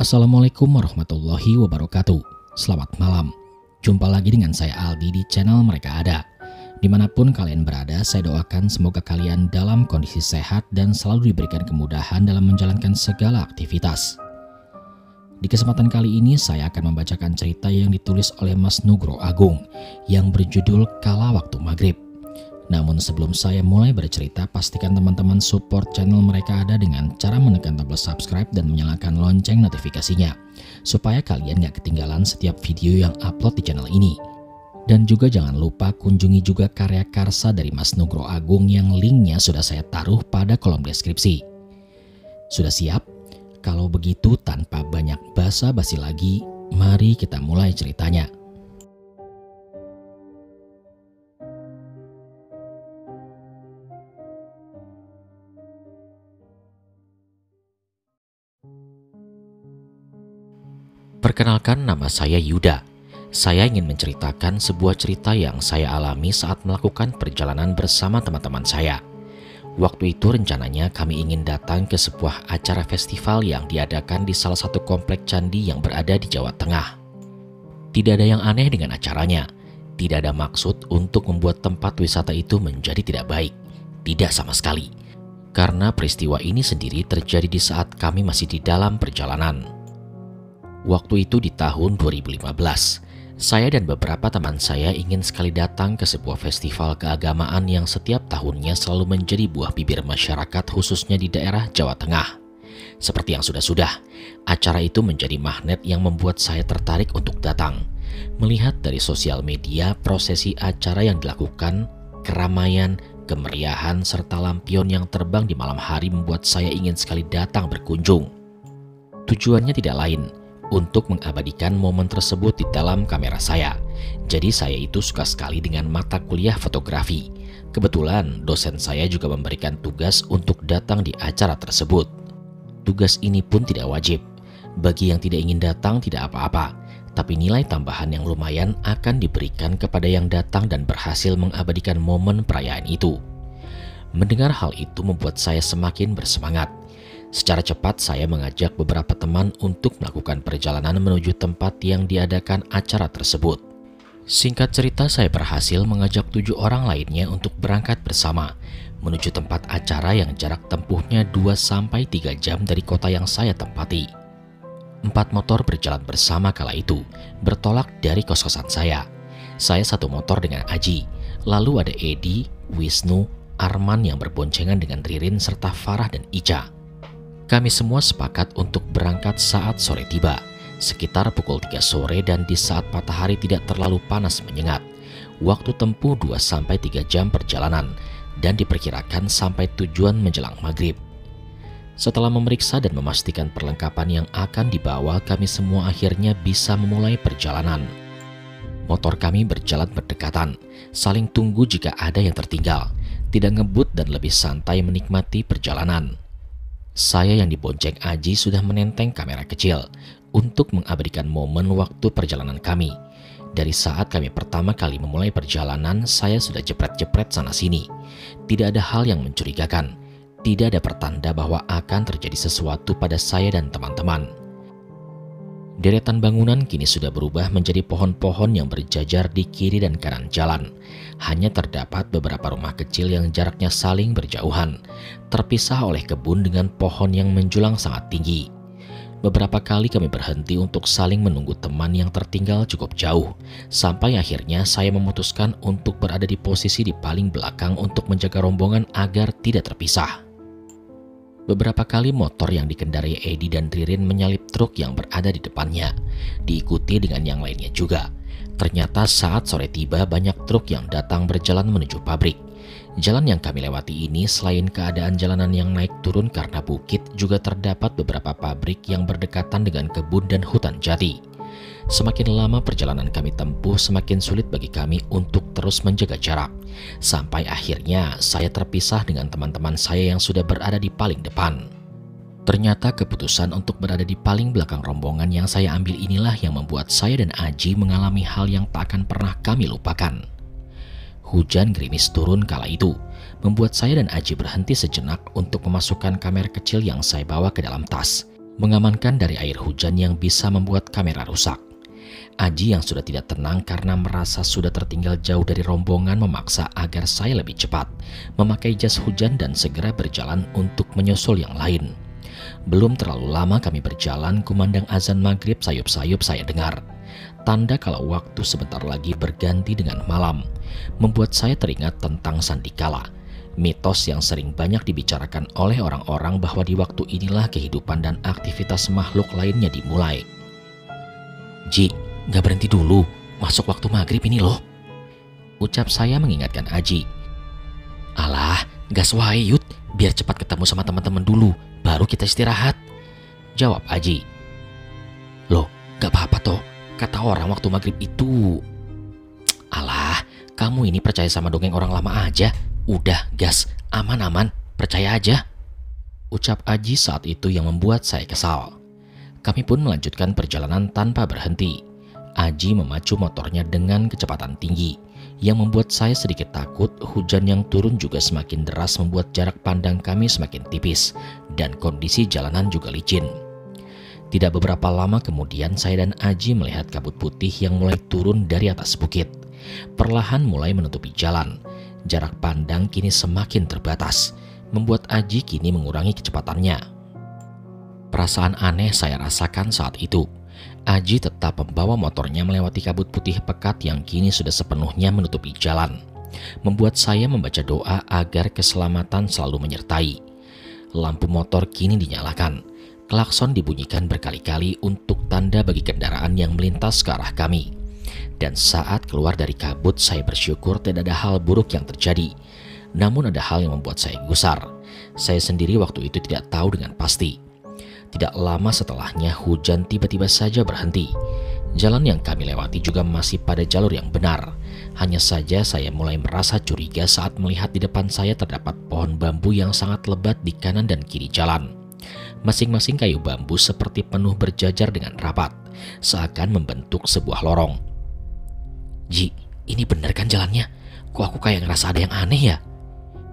Assalamualaikum warahmatullahi wabarakatuh. Selamat malam. Jumpa lagi dengan saya Aldi di channel Mereka Ada. Dimanapun kalian berada, saya doakan semoga kalian dalam kondisi sehat dan selalu diberikan kemudahan dalam menjalankan segala aktivitas. Di kesempatan kali ini saya akan membacakan cerita yang ditulis oleh Mas Nugro Agung yang berjudul Kala Waktu Maghrib. Namun sebelum saya mulai bercerita, pastikan teman-teman support channel Mereka Ada dengan cara menekan tombol subscribe dan menyalakan lonceng notifikasinya, supaya kalian gak ketinggalan setiap video yang upload di channel ini. Dan juga jangan lupa kunjungi juga karya karsa dari Mas Nugro Agung yang linknya sudah saya taruh pada kolom deskripsi. Sudah siap? Kalau begitu tanpa banyak basa-basi lagi, mari kita mulai ceritanya. Perkenalkan, nama saya Yuda. Saya ingin menceritakan sebuah cerita yang saya alami saat melakukan perjalanan bersama teman-teman saya. Waktu itu rencananya kami ingin datang ke sebuah acara festival yang diadakan di salah satu komplek candi yang berada di Jawa Tengah. Tidak ada yang aneh dengan acaranya. Tidak ada maksud untuk membuat tempat wisata itu menjadi tidak baik. Tidak sama sekali. Karena peristiwa ini sendiri terjadi di saat kami masih di dalam perjalanan. Waktu itu di tahun 2015, saya dan beberapa teman saya ingin sekali datang ke sebuah festival keagamaan yang setiap tahunnya selalu menjadi buah bibir masyarakat khususnya di daerah Jawa Tengah. Seperti yang sudah-sudah, acara itu menjadi magnet yang membuat saya tertarik untuk datang. Melihat dari sosial media prosesi acara yang dilakukan, keramaian, kemeriahan, serta lampion yang terbang di malam hari membuat saya ingin sekali datang berkunjung. Tujuannya tidak lain, untuk mengabadikan momen tersebut di dalam kamera saya. Jadi saya itu suka sekali dengan mata kuliah fotografi. Kebetulan dosen saya juga memberikan tugas untuk datang di acara tersebut. Tugas ini pun tidak wajib. Bagi yang tidak ingin datang tidak apa-apa, tapi nilai tambahan yang lumayan akan diberikan kepada yang datang dan berhasil mengabadikan momen perayaan itu. Mendengar hal itu membuat saya semakin bersemangat. Secara cepat saya mengajak beberapa teman untuk melakukan perjalanan menuju tempat yang diadakan acara tersebut. Singkat cerita, saya berhasil mengajak 7 orang lainnya untuk berangkat bersama menuju tempat acara yang jarak tempuhnya 2-3 jam dari kota yang saya tempati. 4 motor berjalan bersama kala itu, bertolak dari kos-kosan saya. Saya satu motor dengan Aji, lalu ada Edi, Wisnu, Arman yang berboncengan dengan Ririn serta Farah dan Ica. Kami semua sepakat untuk berangkat saat sore tiba, sekitar pukul 3 sore dan di saat matahari tidak terlalu panas menyengat. Waktu tempuh 2-3 jam perjalanan dan diperkirakan sampai tujuan menjelang maghrib. Setelah memeriksa dan memastikan perlengkapan yang akan dibawa, kami semua akhirnya bisa memulai perjalanan. Motor kami berjalan berdekatan, saling tunggu jika ada yang tertinggal, tidak ngebut dan lebih santai menikmati perjalanan. Saya yang dibonceng Aji sudah menenteng kamera kecil untuk mengabadikan momen waktu perjalanan kami. Dari saat kami pertama kali memulai perjalanan, saya sudah jepret-jepret sana-sini. Tidak ada hal yang mencurigakan. Tidak ada pertanda bahwa akan terjadi sesuatu pada saya dan teman-teman. Deretan bangunan kini sudah berubah menjadi pohon-pohon yang berjajar di kiri dan kanan jalan. Hanya terdapat beberapa rumah kecil yang jaraknya saling berjauhan, terpisah oleh kebun dengan pohon yang menjulang sangat tinggi. Beberapa kali kami berhenti untuk saling menunggu teman yang tertinggal cukup jauh, sampai akhirnya saya memutuskan untuk berada di posisi di paling belakang untuk menjaga rombongan agar tidak terpisah. Beberapa kali motor yang dikendarai Edi dan Ririn menyalip truk yang berada di depannya, diikuti dengan yang lainnya juga. Ternyata saat sore tiba banyak truk yang datang berjalan menuju pabrik. Jalan yang kami lewati ini selain keadaan jalanan yang naik turun karena bukit, juga terdapat beberapa pabrik yang berdekatan dengan kebun dan hutan jati. Semakin lama perjalanan kami tempuh, semakin sulit bagi kami untuk terus menjaga jarak. Sampai akhirnya saya terpisah dengan teman-teman saya yang sudah berada di paling depan. Ternyata keputusan untuk berada di paling belakang rombongan yang saya ambil inilah yang membuat saya dan Aji mengalami hal yang tak akan pernah kami lupakan. Hujan gerimis turun kala itu, membuat saya dan Aji berhenti sejenak untuk memasukkan kamera kecil yang saya bawa ke dalam tas. mengamankan dari air hujan yang bisa membuat kamera rusak. Aji yang sudah tidak tenang karena merasa sudah tertinggal jauh dari rombongan memaksa agar saya lebih cepat memakai jas hujan dan segera berjalan untuk menyusul yang lain. Belum terlalu lama kami berjalan, kumandang azan maghrib sayup-sayup saya dengar. Tanda kalau waktu sebentar lagi berganti dengan malam, membuat saya teringat tentang sandikala, mitos yang sering banyak dibicarakan oleh orang-orang bahwa di waktu inilah kehidupan dan aktivitas makhluk lainnya dimulai. "Ji, gak berhenti dulu, masuk waktu maghrib ini loh," ucap saya mengingatkan Aji. "Alah, gas wae Yud, biar cepat ketemu sama teman-teman dulu, baru kita istirahat," jawab Aji. "Loh, gak apa-apa toh, kata orang waktu maghrib itu..." "Alah, kamu ini percaya sama dongeng orang lama aja. Udah gas, aman-aman, percaya aja," ucap Aji saat itu yang membuat saya kesal. Kami pun melanjutkan perjalanan tanpa berhenti. Aji memacu motornya dengan kecepatan tinggi, yang membuat saya sedikit takut. Hujan yang turun juga semakin deras membuat jarak pandang kami semakin tipis, dan kondisi jalanan juga licin. Tidak beberapa lama kemudian saya dan Aji melihat kabut putih yang mulai turun dari atas bukit. Perlahan mulai menutupi jalan. Jarak pandang kini semakin terbatas, membuat Aji kini mengurangi kecepatannya. Perasaan aneh saya rasakan saat itu. Aji tetap membawa motornya melewati kabut putih pekat yang kini sudah sepenuhnya menutupi jalan, membuat saya membaca doa agar keselamatan selalu menyertai. Lampu motor kini dinyalakan. Klakson dibunyikan berkali-kali untuk tanda bagi kendaraan yang melintas ke arah kami. Dan saat keluar dari kabut, saya bersyukur tidak ada hal buruk yang terjadi. Namun ada hal yang membuat saya gusar. Saya sendiri waktu itu tidak tahu dengan pasti. Tidak lama setelahnya hujan tiba-tiba saja berhenti. Jalan yang kami lewati juga masih pada jalur yang benar. Hanya saja saya mulai merasa curiga saat melihat di depan saya terdapat pohon bambu yang sangat lebat di kanan dan kiri jalan. Masing-masing kayu bambu seperti penuh berjajar dengan rapat, seakan membentuk sebuah lorong. "Ji, ini benar kan jalannya? Kok aku kayak ngerasa ada yang aneh ya?"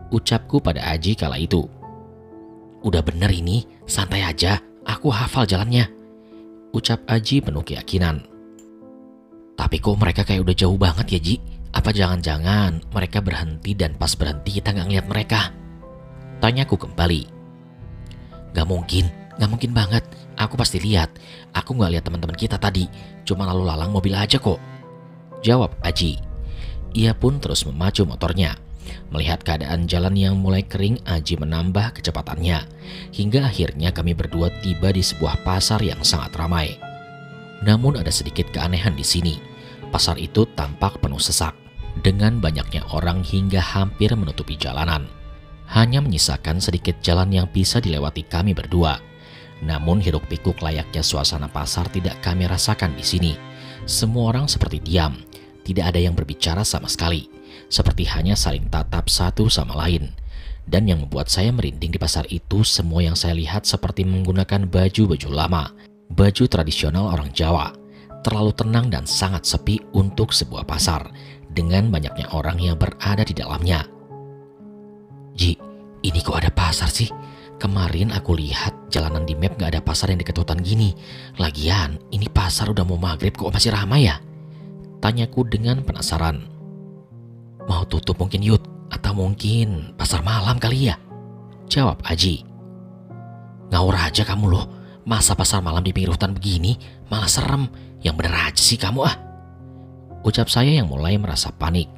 ucapku pada Aji kala itu. "Udah bener ini, santai aja, aku hafal jalannya," ucap Aji penuh keyakinan. "Tapi kok mereka kayak udah jauh banget ya Ji? Apa jangan-jangan mereka berhenti dan pas berhenti kita nggak ngeliat mereka?" tanyaku kembali. Gak mungkin banget, aku pasti lihat. Aku nggak lihat teman-teman kita tadi, cuma lalu lalang mobil aja kok," jawab Aji. Ia pun terus memacu motornya. Melihat keadaan jalan yang mulai kering, Aji menambah kecepatannya, hingga akhirnya kami berdua tiba di sebuah pasar yang sangat ramai. Namun ada sedikit keanehan di sini. Pasar itu tampak penuh sesak, dengan banyaknya orang hingga hampir menutupi jalanan. Hanya menyisakan sedikit jalan yang bisa dilewati kami berdua. Namun hiruk pikuk layaknya suasana pasar tidak kami rasakan di sini. Semua orang seperti diam, tidak ada yang berbicara sama sekali, seperti hanya saling tatap satu sama lain. Dan yang membuat saya merinding di pasar itu, semua yang saya lihat seperti menggunakan baju-baju lama, baju tradisional orang Jawa. Terlalu tenang dan sangat sepi untuk sebuah pasar, dengan banyaknya orang yang berada di dalamnya. "Ji, ini kok ada pasar sih? Kemarin aku lihat jalanan di map gak ada pasar yang deket hutan gini. Lagian, ini pasar udah mau maghrib kok masih ramai ya?" tanyaku dengan penasaran. "Mau tutup mungkin Yud, atau mungkin pasar malam kali ya?" jawab Aji. "Ngawur aja kamu loh, masa pasar malam di pinggir hutan begini? Malah serem, yang bener aja sih kamu ah," ucap saya yang mulai merasa panik.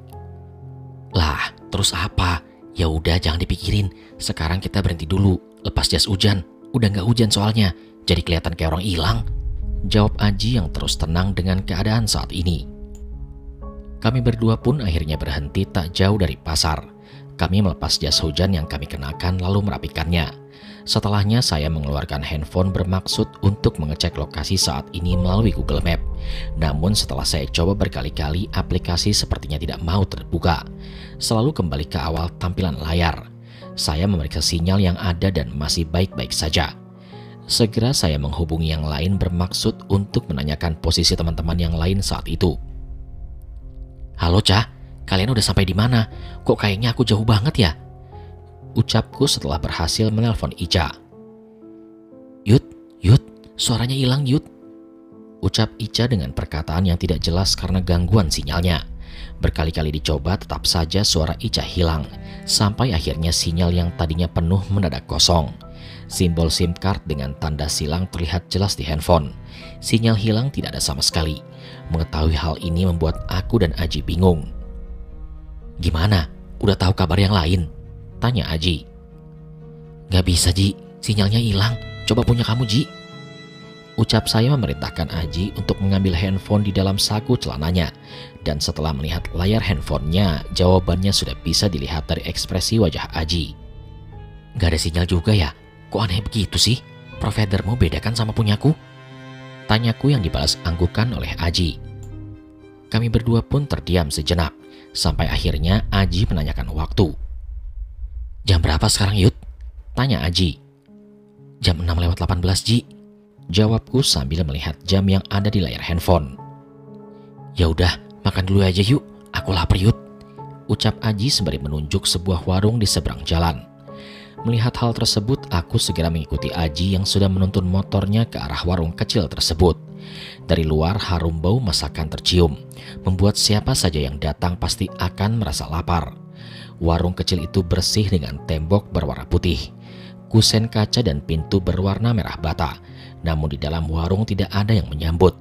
"Lah, terus apa? Ya udah jangan dipikirin, sekarang kita berhenti dulu, lepas jas hujan. Udah gak hujan soalnya, jadi kelihatan kayak orang hilang," jawab Aji yang terus tenang dengan keadaan saat ini. Kami berdua pun akhirnya berhenti tak jauh dari pasar. Kami melepas jas hujan yang kami kenakan lalu merapikannya. Setelahnya saya mengeluarkan handphone bermaksud untuk mengecek lokasi saat ini melalui Google Map. Namun setelah saya coba berkali-kali, aplikasi sepertinya tidak mau terbuka. Selalu kembali ke awal tampilan layar. Saya memeriksa sinyal yang ada dan masih baik-baik saja. Segera saya menghubungi yang lain bermaksud untuk menanyakan posisi teman-teman yang lain saat itu. "Halo Cah, kalian udah sampai di mana? Kok kayaknya aku jauh banget ya?" ucapku setelah berhasil menelpon Ica. Yud, suaranya hilang Yud. Ucap Ica dengan perkataan yang tidak jelas karena gangguan sinyalnya. Berkali-kali dicoba tetap saja suara Ica hilang. Sampai akhirnya sinyal yang tadinya penuh mendadak kosong. Simbol SIM card dengan tanda silang terlihat jelas di handphone. Sinyal hilang tidak ada sama sekali. Mengetahui hal ini membuat aku dan Aji bingung. Gimana? Udah tahu kabar yang lain? Tanya Aji. Gak bisa Ji, sinyalnya hilang. Coba punya kamu Ji. Ucap saya memerintahkan Aji untuk mengambil handphone di dalam saku celananya. Dan setelah melihat layar handphonenya, jawabannya sudah bisa dilihat dari ekspresi wajah Aji. Gak ada sinyal juga ya? Kok aneh begitu sih? Providermu beda kan sama punyaku? Tanyaku yang dibalas anggukan oleh Aji. Kami berdua pun terdiam sejenak. Sampai akhirnya Aji menanyakan waktu. Jam berapa sekarang Yud? Tanya Aji. Jam 6:18 Ji. Jawabku sambil melihat jam yang ada di layar handphone. Ya udah, makan dulu aja yuk. Aku lapar Yud. Ucap Aji sembari menunjuk sebuah warung di seberang jalan. Melihat hal tersebut, aku segera mengikuti Aji yang sudah menuntun motornya ke arah warung kecil tersebut. Dari luar harum bau masakan tercium, membuat siapa saja yang datang pasti akan merasa lapar. Warung kecil itu bersih dengan tembok berwarna putih. Kusen kaca dan pintu berwarna merah bata. Namun di dalam warung tidak ada yang menyambut.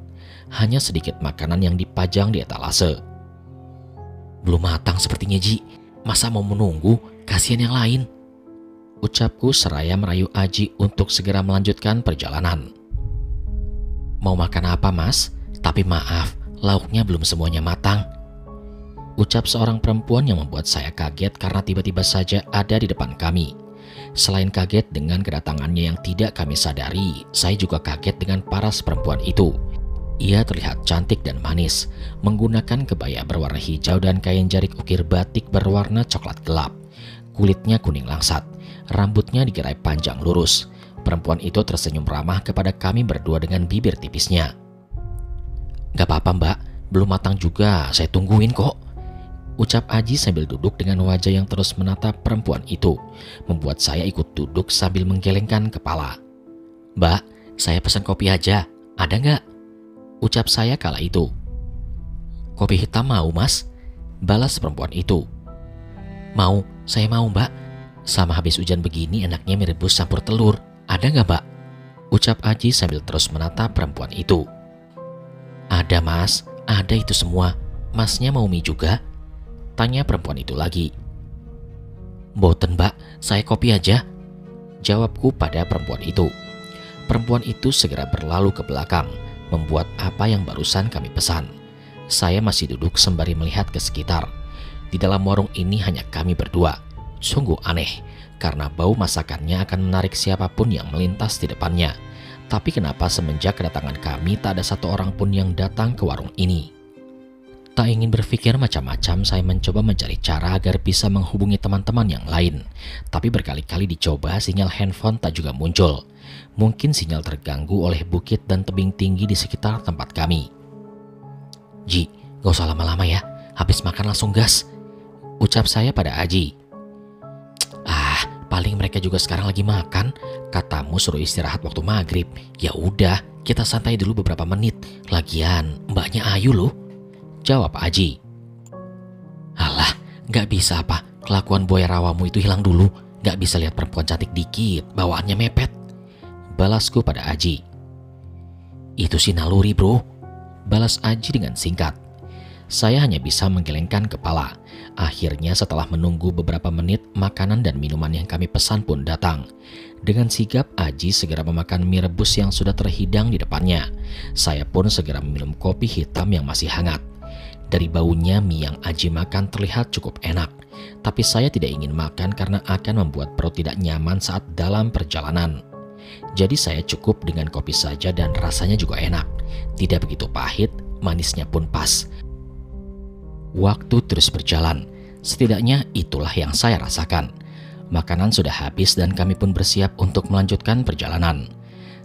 Hanya sedikit makanan yang dipajang di etalase. Belum matang sepertinya Ji. Masa mau menunggu? Kasihan yang lain. Ucapku seraya merayu Aji untuk segera melanjutkan perjalanan. Mau makan apa Mas? Tapi maaf, lauknya belum semuanya matang. Ucap seorang perempuan yang membuat saya kaget karena tiba-tiba saja ada di depan kami. Selain kaget dengan kedatangannya yang tidak kami sadari, saya juga kaget dengan paras perempuan itu. Ia terlihat cantik dan manis, menggunakan kebaya berwarna hijau dan kain jarik ukir batik berwarna coklat gelap. Kulitnya kuning langsat, rambutnya digerai panjang lurus. Perempuan itu tersenyum ramah kepada kami berdua dengan bibir tipisnya. Gak apa-apa Mbak, belum matang juga, saya tungguin kok. Ucap Aji sambil duduk dengan wajah yang terus menatap perempuan itu, membuat saya ikut duduk sambil menggelengkan kepala. Mbak, saya pesan kopi aja, ada nggak? Ucap saya kala itu. Kopi hitam mau Mas? Balas perempuan itu. Mau, saya mau Mbak. Sama habis hujan begini enaknya mie rebus campur telur, ada nggak Mbak? Ucap Aji sambil terus menatap perempuan itu. Ada Mas, ada itu semua. Masnya mau mie juga? Tanya perempuan itu lagi. Boten Mbak, saya kopi aja. Jawabku pada perempuan itu. Perempuan itu segera berlalu ke belakang, membuat apa yang barusan kami pesan. Saya masih duduk sembari melihat ke sekitar. Di dalam warung ini hanya kami berdua. Sungguh aneh, karena bau masakannya akan menarik siapapun yang melintas di depannya. Tapi kenapa semenjak kedatangan kami tak ada satu orang pun yang datang ke warung ini? Tak ingin berpikir macam-macam, saya mencoba mencari cara agar bisa menghubungi teman-teman yang lain. Tapi berkali-kali dicoba, sinyal handphone tak juga muncul. Mungkin sinyal terganggu oleh bukit dan tebing tinggi di sekitar tempat kami. Ji, gak usah lama-lama ya, habis makan langsung gas. Ucap saya pada Aji. Paling mereka juga sekarang lagi makan. Katamu suruh istirahat waktu maghrib. Ya udah, kita santai dulu beberapa menit. Lagian, mbaknya ayu loh. Jawab Aji. Alah, gak bisa apa. Kelakuan buaya rawamu itu hilang dulu. Gak bisa lihat perempuan cantik dikit, bawaannya mepet. Balasku pada Aji. Itu sih naluri bro. Balas Aji dengan singkat. Saya hanya bisa menggelengkan kepala. Akhirnya setelah menunggu beberapa menit, makanan dan minuman yang kami pesan pun datang. Dengan sigap Aji segera memakan mie rebus yang sudah terhidang di depannya. Saya pun segera meminum kopi hitam yang masih hangat. Dari baunya mie yang Aji makan terlihat cukup enak. Tapi saya tidak ingin makan karena akan membuat perut tidak nyaman saat dalam perjalanan. Jadi saya cukup dengan kopi saja dan rasanya juga enak. Tidak begitu pahit, manisnya pun pas. Waktu terus berjalan, setidaknya itulah yang saya rasakan. Makanan sudah habis dan kami pun bersiap untuk melanjutkan perjalanan.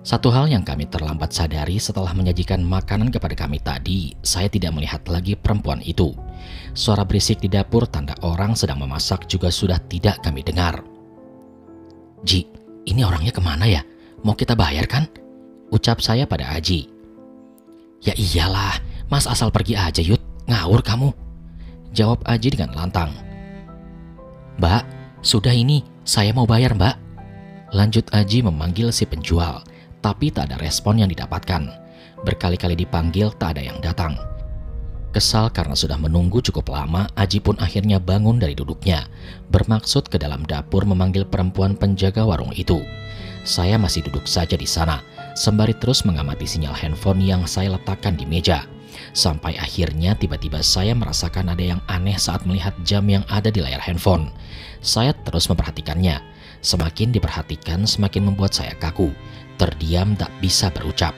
Satu hal yang kami terlambat sadari setelah menyajikan makanan kepada kami tadi, saya tidak melihat lagi perempuan itu. Suara berisik di dapur tanda orang sedang memasak juga sudah tidak kami dengar. Ji, ini orangnya kemana ya? Mau kita bayar kan? Ucap saya pada Aji. Ya iyalah, Mas asal pergi aja Yud, ngawur kamu. Jawab Aji dengan lantang. Mbak, sudah ini, saya mau bayar mbak. Lanjut Aji memanggil si penjual, tapi tak ada respon yang didapatkan. Berkali-kali dipanggil, tak ada yang datang. Kesal karena sudah menunggu cukup lama, Aji pun akhirnya bangun dari duduknya, bermaksud ke dalam dapur memanggil perempuan penjaga warung itu. Saya masih duduk saja di sana, sembari terus mengamati sinyal handphone yang saya letakkan di meja. Sampai akhirnya tiba-tiba saya merasakan ada yang aneh saat melihat jam yang ada di layar handphone. Saya terus memperhatikannya. Semakin diperhatikan, semakin membuat saya kaku. Terdiam tak bisa berucap.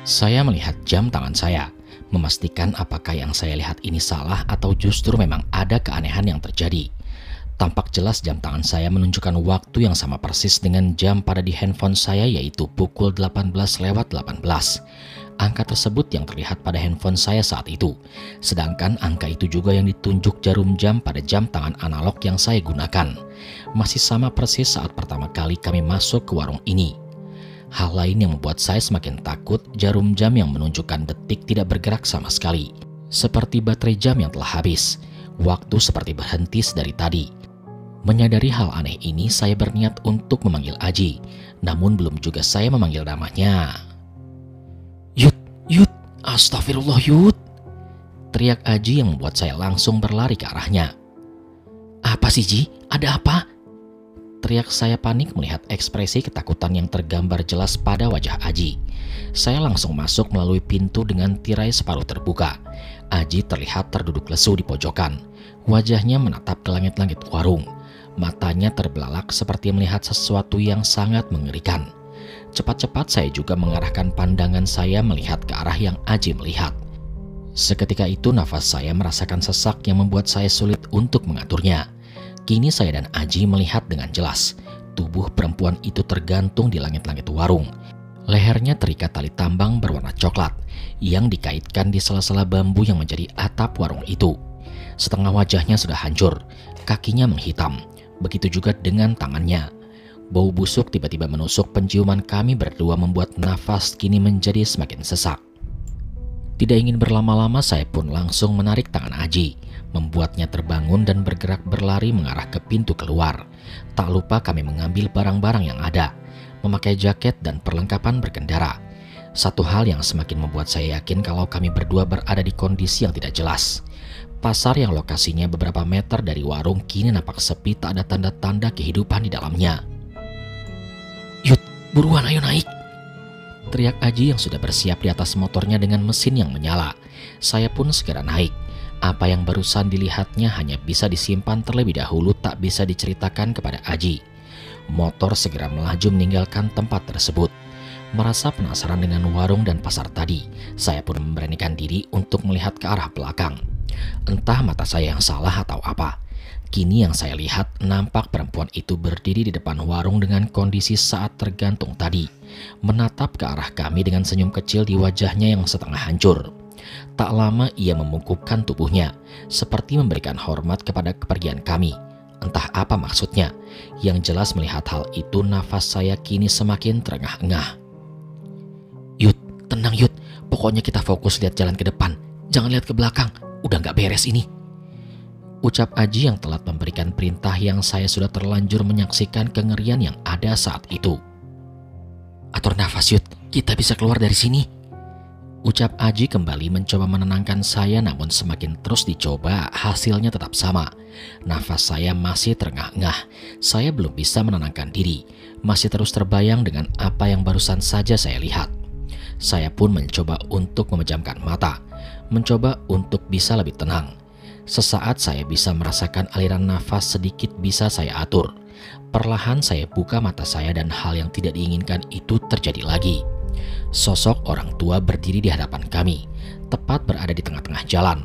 Saya melihat jam tangan saya, memastikan apakah yang saya lihat ini salah atau justru memang ada keanehan yang terjadi. Tampak jelas jam tangan saya menunjukkan waktu yang sama persis dengan jam pada di handphone saya, yaitu pukul 18:18. Angka tersebut yang terlihat pada handphone saya saat itu. Sedangkan angka itu juga yang ditunjuk jarum jam pada jam tangan analog yang saya gunakan. Masih sama persis saat pertama kali kami masuk ke warung ini. Hal lain yang membuat saya semakin takut, jarum jam yang menunjukkan detik tidak bergerak sama sekali. Seperti baterai jam yang telah habis. Waktu seperti berhenti sedari tadi. Menyadari hal aneh ini, saya berniat untuk memanggil Aji. Namun belum juga saya memanggil namanya. Yud, astagfirullah Yud. Teriak Aji yang membuat saya langsung berlari ke arahnya. Apa sih Ji? Ada apa? Teriak saya panik melihat ekspresi ketakutan yang tergambar jelas pada wajah Aji. Saya langsung masuk melalui pintu dengan tirai separuh terbuka. Aji terlihat terduduk lesu di pojokan. Wajahnya menatap ke langit-langit warung. Matanya terbelalak seperti melihat sesuatu yang sangat mengerikan. Cepat-cepat saya juga mengarahkan pandangan saya melihat ke arah yang Aji melihat. Seketika itu nafas saya merasakan sesak yang membuat saya sulit untuk mengaturnya. Kini saya dan Aji melihat dengan jelas. Tubuh perempuan itu tergantung di langit-langit warung. Lehernya terikat tali tambang berwarna coklat yang dikaitkan di sela-sela bambu yang menjadi atap warung itu. Setengah wajahnya sudah hancur, kakinya menghitam. Begitu juga dengan tangannya. Bau busuk tiba-tiba menusuk penciuman kami berdua membuat nafas kini menjadi semakin sesak. Tidak ingin berlama-lama, saya pun langsung menarik tangan Aji, membuatnya terbangun dan bergerak berlari mengarah ke pintu keluar. Tak lupa kami mengambil barang-barang yang ada, memakai jaket dan perlengkapan berkendara. Satu hal yang semakin membuat saya yakin kalau kami berdua berada di kondisi yang tidak jelas. Pasar yang lokasinya beberapa meter dari warung kini nampak sepi, tak ada tanda-tanda kehidupan di dalamnya. Yud, buruan ayo naik! Teriak Aji yang sudah bersiap di atas motornya dengan mesin yang menyala. Saya pun segera naik. Apa yang barusan dilihatnya hanya bisa disimpan terlebih dahulu, tak bisa diceritakan kepada Aji. Motor segera melaju meninggalkan tempat tersebut. Merasa penasaran dengan warung dan pasar tadi, saya pun memberanikan diri untuk melihat ke arah belakang. Entah mata saya yang salah atau apa. Kini yang saya lihat nampak perempuan itu berdiri di depan warung dengan kondisi saat tergantung tadi, menatap ke arah kami dengan senyum kecil di wajahnya yang setengah hancur. Tak lama ia membungkukkan tubuhnya, seperti memberikan hormat kepada kepergian kami. Entah apa maksudnya. Yang jelas melihat hal itu nafas saya kini semakin terengah-engah. Yud, tenang Yud, pokoknya kita fokus lihat jalan ke depan. Jangan lihat ke belakang, udah gak beres ini. Ucap Aji yang telat memberikan perintah yang saya sudah terlanjur menyaksikan kengerian yang ada saat itu. Atur nafas Yud, kita bisa keluar dari sini. Ucap Aji kembali mencoba menenangkan saya, namun semakin terus dicoba hasilnya tetap sama. Nafas saya masih terengah-engah. Saya belum bisa menenangkan diri. Masih terus terbayang dengan apa yang barusan saja saya lihat. Saya pun mencoba untuk memejamkan mata. Mencoba untuk bisa lebih tenang. Sesaat saya bisa merasakan aliran nafas sedikit bisa saya atur. Perlahan saya buka mata saya dan hal yang tidak diinginkan itu terjadi lagi. Sosok orang tua berdiri di hadapan kami, tepat berada di tengah-tengah jalan.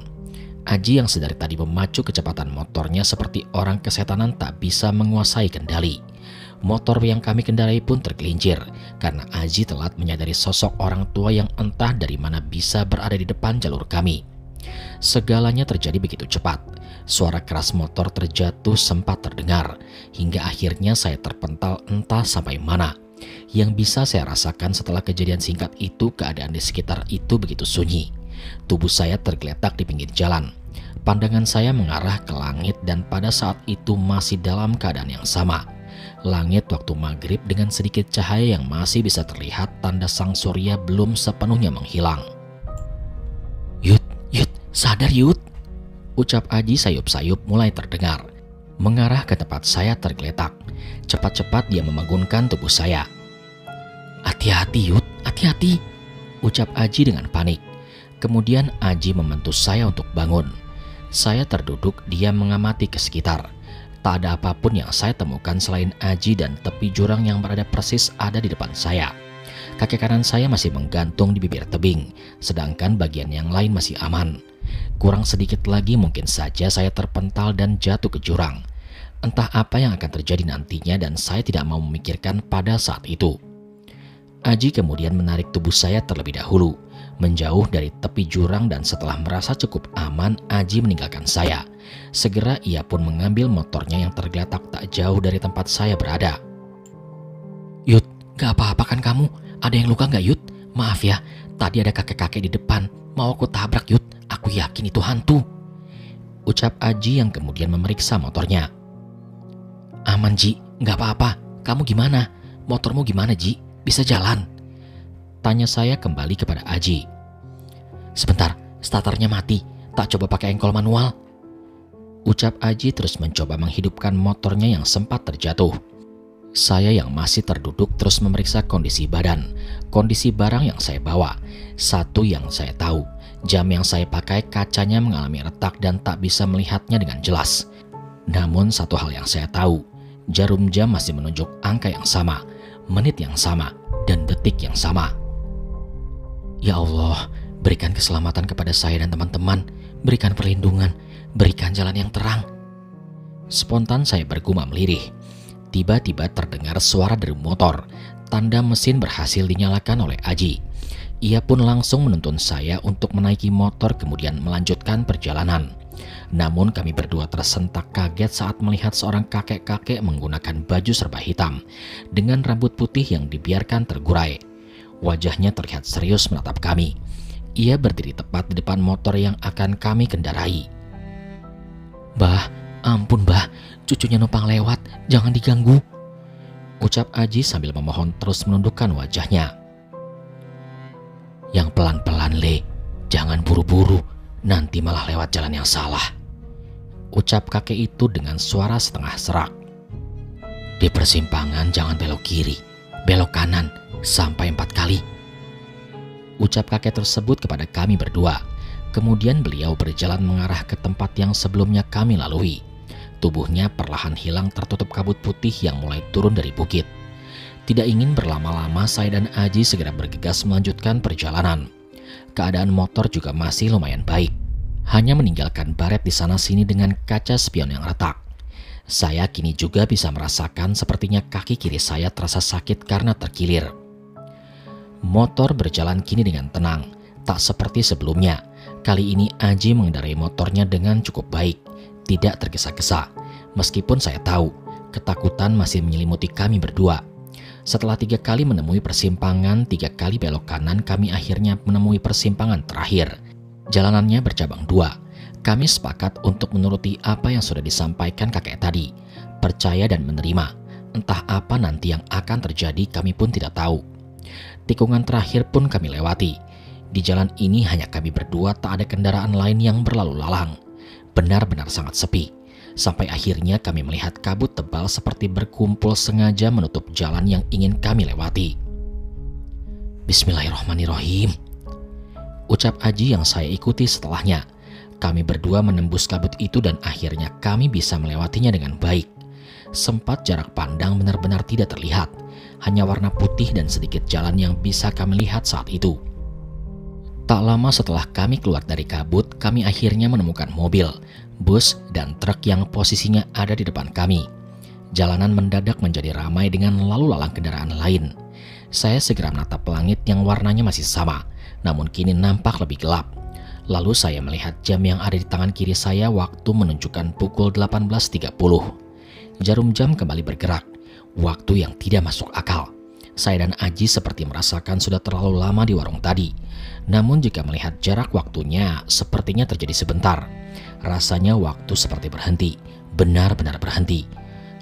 Aji yang sedari tadi memacu kecepatan motornya seperti orang kesetanan tak bisa menguasai kendali. Motor yang kami kendarai pun tergelincir karena Aji telat menyadari sosok orang tua yang entah dari mana bisa berada di depan jalur kami. Segalanya terjadi begitu cepat. Suara keras motor terjatuh sempat terdengar, hingga akhirnya saya terpental entah sampai mana. Yang bisa saya rasakan setelah kejadian singkat itu, keadaan di sekitar itu begitu sunyi. Tubuh saya tergeletak di pinggir jalan. Pandangan saya mengarah ke langit dan pada saat itu masih dalam keadaan yang sama. Langit waktu maghrib dengan sedikit cahaya yang masih bisa terlihat, tanda sang surya belum sepenuhnya menghilang. Yud, sadar Yud. Ucap Aji sayup-sayup mulai terdengar. Mengarah ke tempat saya tergeletak. Cepat-cepat dia membangunkan tubuh saya. Hati-hati Yud, hati-hati, ucap Aji dengan panik. Kemudian Aji membantu saya untuk bangun. Saya terduduk, dia mengamati ke sekitar. Tak ada apapun yang saya temukan selain Aji dan tepi jurang yang berada persis ada di depan saya. Kaki kanan saya masih menggantung di bibir tebing, sedangkan bagian yang lain masih aman. Kurang sedikit lagi mungkin saja saya terpental dan jatuh ke jurang. Entah apa yang akan terjadi nantinya dan saya tidak mau memikirkan pada saat itu. Aji kemudian menarik tubuh saya terlebih dahulu, menjauh dari tepi jurang dan setelah merasa cukup aman, Aji meninggalkan saya. Segera ia pun mengambil motornya yang tergeletak tak jauh dari tempat saya berada. Yud, gak apa-apa kan kamu? Ada yang luka gak Yud? Maaf ya, tadi ada kakek-kakek di depan, mau aku tabrak Yud, aku yakin itu hantu. Ucap Aji yang kemudian memeriksa motornya. Aman Ji, gak apa-apa, kamu gimana? Motormu gimana Ji? Bisa jalan? Tanya saya kembali kepada Aji. Sebentar, starternya mati. Tak coba pakai engkol manual? Ucap Aji terus mencoba menghidupkan motornya yang sempat terjatuh. Saya yang masih terduduk terus memeriksa kondisi badan, kondisi barang yang saya bawa. Satu yang saya tahu, jam yang saya pakai kacanya mengalami retak dan tak bisa melihatnya dengan jelas. Namun satu hal yang saya tahu, jarum jam masih menunjuk angka yang sama, menit yang sama, dan detik yang sama. Ya Allah, berikan keselamatan kepada saya dan teman-teman, berikan perlindungan, berikan jalan yang terang. Spontan saya bergumam lirih. Tiba-tiba terdengar suara deru motor, tanda mesin berhasil dinyalakan oleh Aji. Ia pun langsung menuntun saya untuk menaiki motor kemudian melanjutkan perjalanan. Namun kami berdua tersentak kaget saat melihat seorang kakek-kakek menggunakan baju serba hitam dengan rambut putih yang dibiarkan tergurai. Wajahnya terlihat serius menatap kami. Ia berdiri tepat di depan motor yang akan kami kendarai. Bah, ampun bah, cucunya numpang lewat, jangan diganggu. Ucap Aji sambil memohon terus menundukkan wajahnya. Yang pelan-pelan Le, jangan buru-buru, nanti malah lewat jalan yang salah. Ucap kakek itu dengan suara setengah serak. Di persimpangan jangan belok kiri, belok kanan, sampai 4 kali. Ucap kakek tersebut kepada kami berdua. Kemudian beliau berjalan mengarah ke tempat yang sebelumnya kami lalui. Tubuhnya perlahan hilang tertutup kabut putih yang mulai turun dari bukit. Tidak ingin berlama-lama, saya dan Aji segera bergegas melanjutkan perjalanan. Keadaan motor juga masih lumayan baik. Hanya meninggalkan baret di sana-sini dengan kaca spion yang retak. Saya kini juga bisa merasakan sepertinya kaki kiri saya terasa sakit karena terkilir. Motor berjalan kini dengan tenang, tak seperti sebelumnya. Kali ini Aji mengendarai motornya dengan cukup baik, tidak tergesa-gesa. Meskipun saya tahu, ketakutan masih menyelimuti kami berdua. Setelah 3 kali menemui persimpangan, 3 kali belok kanan, kami akhirnya menemui persimpangan terakhir. Jalanannya bercabang 2. Kami sepakat untuk menuruti apa yang sudah disampaikan kakek tadi. Percaya dan menerima. Entah apa nanti yang akan terjadi kami pun tidak tahu. Tikungan terakhir pun kami lewati. Di jalan ini hanya kami berdua, tak ada kendaraan lain yang berlalu lalang. Benar-benar sangat sepi. Sampai akhirnya kami melihat kabut tebal seperti berkumpul sengaja menutup jalan yang ingin kami lewati. Bismillahirrahmanirrahim, ucap Aji yang saya ikuti setelahnya. Kami berdua menembus kabut itu dan akhirnya kami bisa melewatinya dengan baik. Sempat jarak pandang benar-benar tidak terlihat. Hanya warna putih dan sedikit jalan yang bisa kami lihat saat itu. Tak lama setelah kami keluar dari kabut, kami akhirnya menemukan mobil, bus, dan truk yang posisinya ada di depan kami. Jalanan mendadak menjadi ramai dengan lalu lalang kendaraan lain. Saya segera menatap langit yang warnanya masih sama, namun kini nampak lebih gelap. Lalu saya melihat jam yang ada di tangan kiri saya, waktu menunjukkan pukul 18.30. Jarum jam kembali bergerak, waktu yang tidak masuk akal. Saya dan Aji seperti merasakan sudah terlalu lama di warung tadi. Namun jika melihat jarak waktunya, sepertinya terjadi sebentar. Rasanya waktu seperti berhenti, benar-benar berhenti.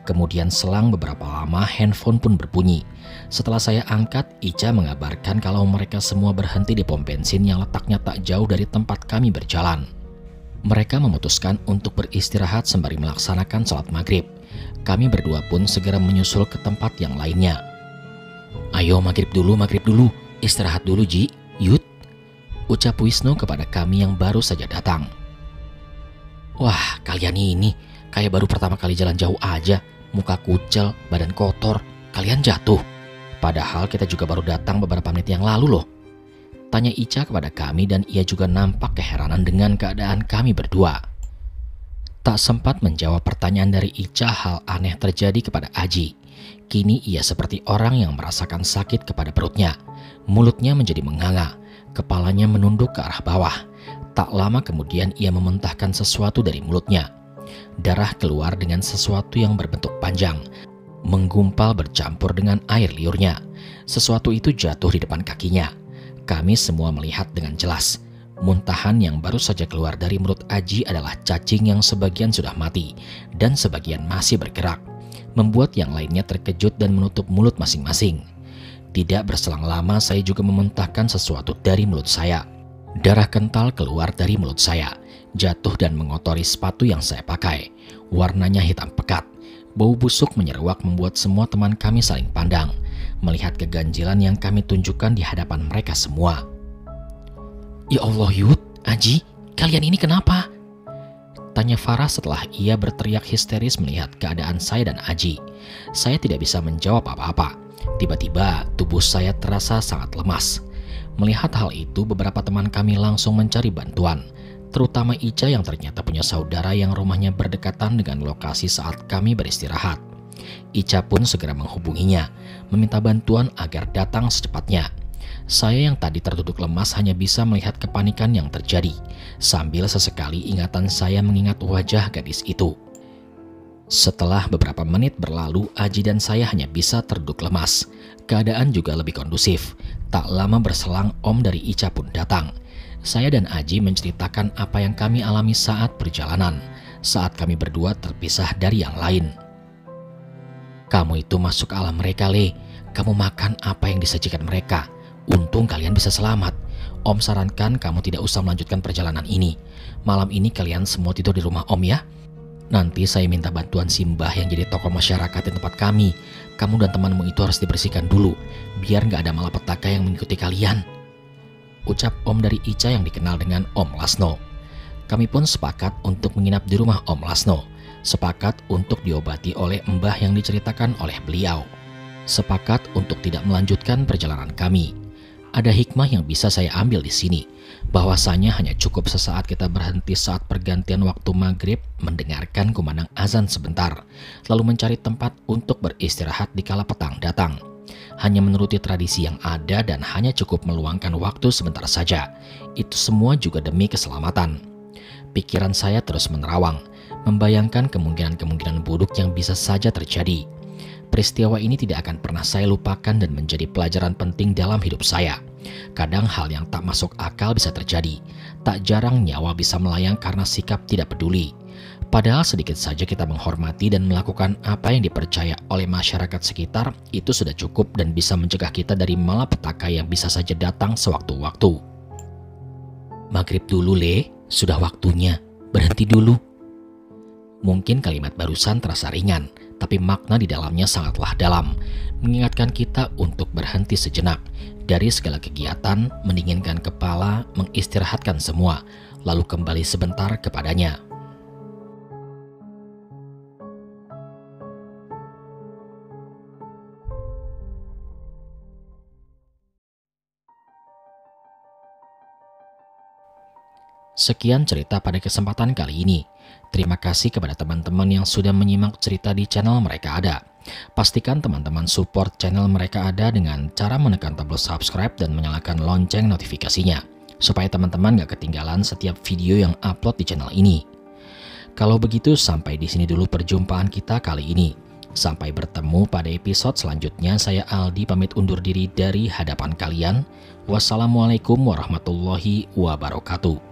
Kemudian selang beberapa lama handphone pun berbunyi. Setelah saya angkat, Ica mengabarkan kalau mereka semua berhenti di pom bensin yang letaknya tak jauh dari tempat kami berjalan. Mereka memutuskan untuk beristirahat sembari melaksanakan sholat maghrib. Kami berdua pun segera menyusul ke tempat yang lainnya. "Ayo maghrib dulu, istirahat dulu Ji, Yud," ucap Wisnu kepada kami yang baru saja datang. "Wah, kalian ini kayak baru pertama kali jalan jauh aja, muka kucel, badan kotor, kalian jatuh. Padahal kita juga baru datang beberapa menit yang lalu loh," tanya Ica kepada kami dan ia juga nampak keheranan dengan keadaan kami berdua. Tak sempat menjawab pertanyaan dari Ica, hal aneh terjadi kepada Aji. Kini ia seperti orang yang merasakan sakit kepada perutnya. Mulutnya menjadi menganga, kepalanya menunduk ke arah bawah. Tak lama kemudian ia memuntahkan sesuatu dari mulutnya. Darah keluar dengan sesuatu yang berbentuk panjang, menggumpal bercampur dengan air liurnya. Sesuatu itu jatuh di depan kakinya. Kami semua melihat dengan jelas. Muntahan yang baru saja keluar dari mulut Aji adalah cacing yang sebagian sudah mati dan sebagian masih bergerak, membuat yang lainnya terkejut dan menutup mulut masing-masing. Tidak berselang lama saya juga memuntahkan sesuatu dari mulut saya. Darah kental keluar dari mulut saya, jatuh dan mengotori sepatu yang saya pakai. Warnanya hitam pekat. Bau busuk menyeruak membuat semua teman kami saling pandang, melihat keganjilan yang kami tunjukkan di hadapan mereka semua. "Ya Allah Yud, Aji, kalian ini kenapa?" tanya Farah setelah ia berteriak histeris melihat keadaan saya dan Aji. Saya tidak bisa menjawab apa-apa. Tiba-tiba tubuh saya terasa sangat lemas. Melihat hal itu, beberapa teman kami langsung mencari bantuan, terutama Ica yang ternyata punya saudara yang rumahnya berdekatan dengan lokasi saat kami beristirahat. Ica pun segera menghubunginya, meminta bantuan agar datang secepatnya. Saya yang tadi terduduk lemas hanya bisa melihat kepanikan yang terjadi, sambil sesekali ingatan saya mengingat wajah gadis itu. Setelah beberapa menit berlalu, Aji dan saya hanya bisa terduduk lemas. Keadaan juga lebih kondusif. Tak lama berselang, Om dari Ica pun datang. Saya dan Aji menceritakan apa yang kami alami saat perjalanan, saat kami berdua terpisah dari yang lain. "Kamu itu masuk alam mereka, Le. Kamu makan apa yang disajikan mereka. Untung kalian bisa selamat. Om sarankan kamu tidak usah melanjutkan perjalanan ini. Malam ini kalian semua tidur di rumah Om ya. Nanti saya minta bantuan Simbah yang jadi tokoh masyarakat di tempat kami. Kamu dan temanmu itu harus dibersihkan dulu, biar nggak ada malapetaka yang mengikuti kalian," ucap Om dari Ica yang dikenal dengan Om Lasno. Kami pun sepakat untuk menginap di rumah Om Lasno. Sepakat untuk diobati oleh mbah yang diceritakan oleh beliau. Sepakat untuk tidak melanjutkan perjalanan kami. Ada hikmah yang bisa saya ambil di sini, bahwasanya hanya cukup sesaat kita berhenti saat pergantian waktu maghrib, mendengarkan kumandang azan sebentar, lalu mencari tempat untuk beristirahat di kala petang datang. Hanya menuruti tradisi yang ada dan hanya cukup meluangkan waktu sebentar saja. Itu semua juga demi keselamatan. Pikiran saya terus menerawang, membayangkan kemungkinan-kemungkinan buruk yang bisa saja terjadi. Peristiwa ini tidak akan pernah saya lupakan dan menjadi pelajaran penting dalam hidup saya. Kadang hal yang tak masuk akal bisa terjadi. Tak jarang nyawa bisa melayang karena sikap tidak peduli. Padahal sedikit saja kita menghormati dan melakukan apa yang dipercaya oleh masyarakat sekitar, itu sudah cukup dan bisa mencegah kita dari malapetaka yang bisa saja datang sewaktu-waktu. "Maghrib dulu, Le. Sudah waktunya. Berhenti dulu." Mungkin kalimat barusan terasa ringan, tapi makna di dalamnya sangatlah dalam, mengingatkan kita untuk berhenti sejenak dari segala kegiatan, mendinginkan kepala, mengistirahatkan semua, lalu kembali sebentar kepadanya. Sekian cerita pada kesempatan kali ini. Terima kasih kepada teman-teman yang sudah menyimak cerita di channel Mereka Ada. Pastikan teman-teman support channel Mereka Ada dengan cara menekan tombol subscribe dan menyalakan lonceng notifikasinya, supaya teman-teman gak ketinggalan setiap video yang upload di channel ini. Kalau begitu, sampai di sini dulu perjumpaan kita kali ini. Sampai bertemu pada episode selanjutnya, saya Aldi pamit undur diri dari hadapan kalian. Wassalamualaikum warahmatullahi wabarakatuh.